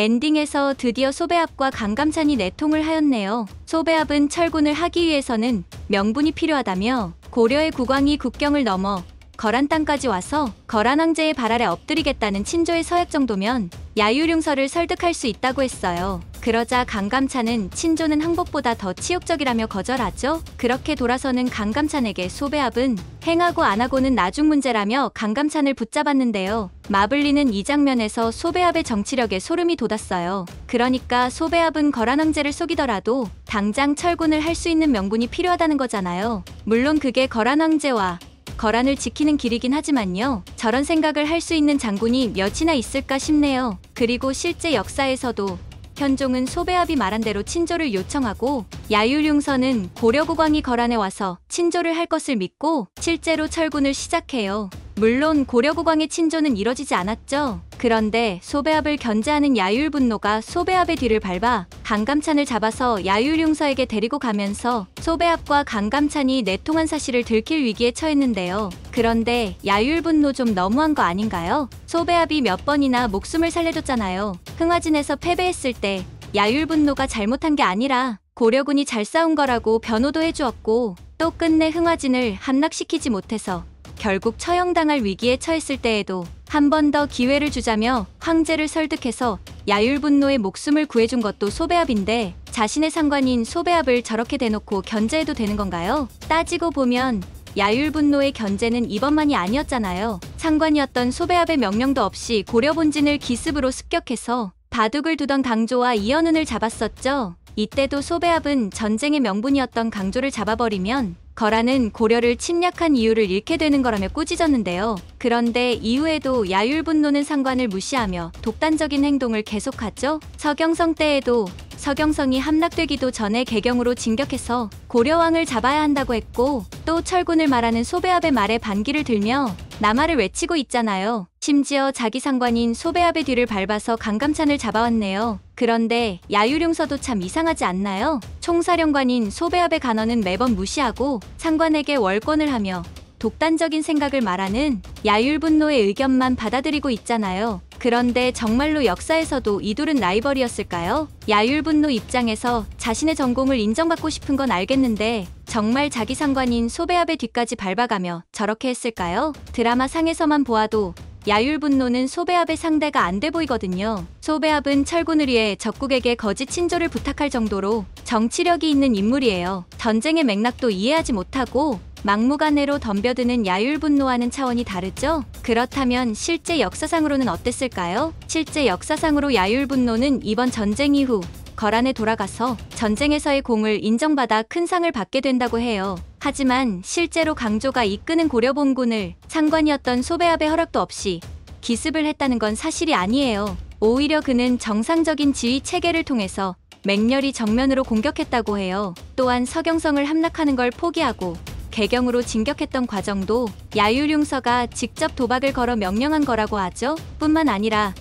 엔딩에서 드디어 소배압과 강감찬이 내통을 하였네요. 소배압은 철군을 하기 위해서는 명분이 필요하다며 고려의 국왕이 국경을 넘어 거란 땅까지 와서 거란 황제의 발 아래 엎드리겠다는 친조의 서약 정도면 야유룡서를 설득할 수 있다고 했어요. 그러자 강감찬은 친조는 항복보다 더 치욕적이라며 거절하죠. 그렇게 돌아서는 강감찬에게 소배압은 행하고 안 하고는 나중 문제라며 강감찬을 붙잡았는데요. 마블리는 이 장면에서 소배압의 정치력에 소름이 돋았어요. 그러니까 소배압은 거란 황제를 속이더라도 당장 철군을 할 수 있는 명분이 필요하다는 거잖아요. 물론 그게 거란 황제와 거란을 지키는 길이긴 하지만요. 저런 생각을 할 수 있는 장군이 몇이나 있을까 싶네요. 그리고 실제 역사에서도 현종은 소배압이 말한 대로 친조를 요청하고 야유룡서는 고려국왕이 거란에 와서 친조를 할 것을 믿고 실제로 철군을 시작해요. 물론 고려국왕의 친조는 이뤄지지 않았죠. 그런데 소배압을 견제하는 야율분노가 소배압의 뒤를 밟아 강감찬을 잡아서 야율용서에게 데리고 가면서 소배압과 강감찬이 내통한 사실을 들킬 위기에 처했는데요. 그런데 야율분노 좀 너무한 거 아닌가요? 소배압이 몇 번이나 목숨을 살려줬잖아요. 흥화진에서 패배했을 때 야율분노가 잘못한 게 아니라 고려군이 잘 싸운 거라고 변호도 해주었고 또 끝내 흥화진을 함락시키지 못해서 결국 처형당할 위기에 처했을 때에도 한 번 더 기회를 주자며 황제를 설득해서 야율분노의 목숨을 구해준 것도 소배압인데 자신의 상관인 소배압을 저렇게 대놓고 견제해도 되는 건가요? 따지고 보면 야율분노의 견제는 이번만이 아니었잖아요. 상관이었던 소배압의 명령도 없이 고려 본진을 기습으로 습격해서 바둑을 두던 강조와 이연운을 잡았었죠. 이때도 소배압은 전쟁의 명분이었던 강조를 잡아버리면 거란은 고려를 침략한 이유를 잃게 되는 거라며 꾸짖었는데요. 그런데 이후에도 야율분노는 상관을 무시하며 독단적인 행동을 계속하죠. 서경성 때에도 서경성이 함락되기도 전에 개경으로 진격해서 고려왕을 잡아야 한다고 했고 또 철군을 말하는 소배압의 말에 반기를 들며 남하를 외치고 있잖아요. 심지어 자기 상관인 소배압의 뒤를 밟아서 강감찬을 잡아왔네요. 그런데 야유룡서도 참 이상하지 않나요? 총사령관인 소배압의 간언은 매번 무시하고 상관에게 월권을 하며 독단적인 생각을 말하는 야율분노의 의견만 받아들이고 있잖아요. 그런데 정말로 역사에서도 이 둘은 라이벌이었을까요? 야율분노 입장에서 자신의 전공을 인정받고 싶은 건 알겠는데 정말 자기 상관인 소배압의 뒤까지 밟아가며 저렇게 했을까요? 드라마 상에서만 보아도 야율분노는 소배압의 상대가 안 돼 보이거든요. 소배압은 철군을 위해 적국에게 거짓 친조를 부탁할 정도로 정치력이 있는 인물이에요. 전쟁의 맥락도 이해하지 못하고 막무가내로 덤벼드는 야율분노와는 차원이 다르죠? 그렇다면 실제 역사상으로는 어땠을까요? 실제 역사상으로 야율분노는 이번 전쟁 이후 거란에 돌아가서 전쟁에서의 공을 인정받아 큰 상을 받게 된다고 해요. 하지만 실제로 강조가 이끄는 고려본군을 상관이었던 소배압의 허락도 없이 기습을 했다는 건 사실이 아니에요. 오히려 그는 정상적인 지휘 체계를 통해서 맹렬히 정면으로 공격했다고 해요. 또한 서경성을 함락하는 걸 포기하고 개경으로 진격했던 과정도 야율용서가 직접 도박을 걸어 명령한 거라고 하죠. 뿐만 아니라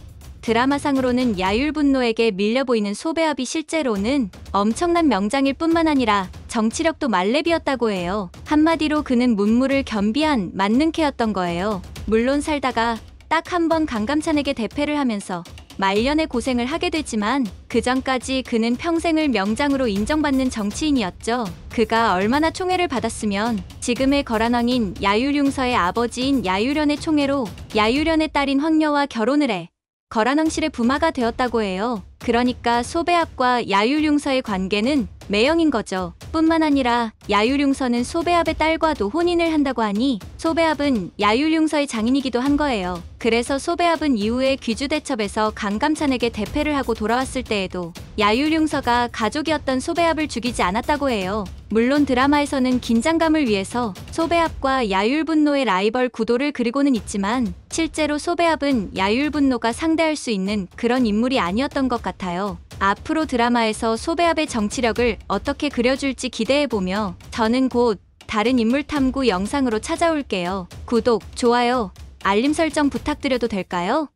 드라마상으로는 야율분노에게 밀려 보이는 소배압이 실제로는 엄청난 명장일 뿐만 아니라 정치력도 만렙이었다고 해요. 한마디로 그는 문무를 겸비한 만능캐였던 거예요. 물론 살다가 딱 한 번 강감찬에게 대패를 하면서 말년의 고생을 하게 되지만 그 전까지 그는 평생을 명장으로 인정받는 정치인이었죠. 그가 얼마나 총애를 받았으면 지금의 거란왕인 야율용서의 아버지인 야유련의 총애로 야유련의 딸인 황녀와 결혼을 해 거란왕실의 부마가 되었다고 해요. 그러니까 소배압과 야율용서의 관계는 매형인 거죠. 뿐만 아니라 야율용서는 소배압의 딸과도 혼인을 한다고 하니 소배압은 야율용서의 장인이기도 한 거예요. 그래서 소배압은 이후에 귀주대첩에서 강감찬에게 대패를 하고 돌아왔을 때에도 야율용서가 가족이었던 소배압을 죽이지 않았다고 해요. 물론 드라마에서는 긴장감을 위해서 소배압과 야율분노의 라이벌 구도를 그리고는 있지만 실제로 소배압은 야율분노가 상대할 수 있는 그런 인물이 아니었던 것 같아요. 앞으로 드라마에서 소배압의 정치력을 어떻게 그려줄지 기대해보며 저는 곧 다른 인물 탐구 영상으로 찾아올게요. 구독, 좋아요, 알림 설정 부탁드려도 될까요?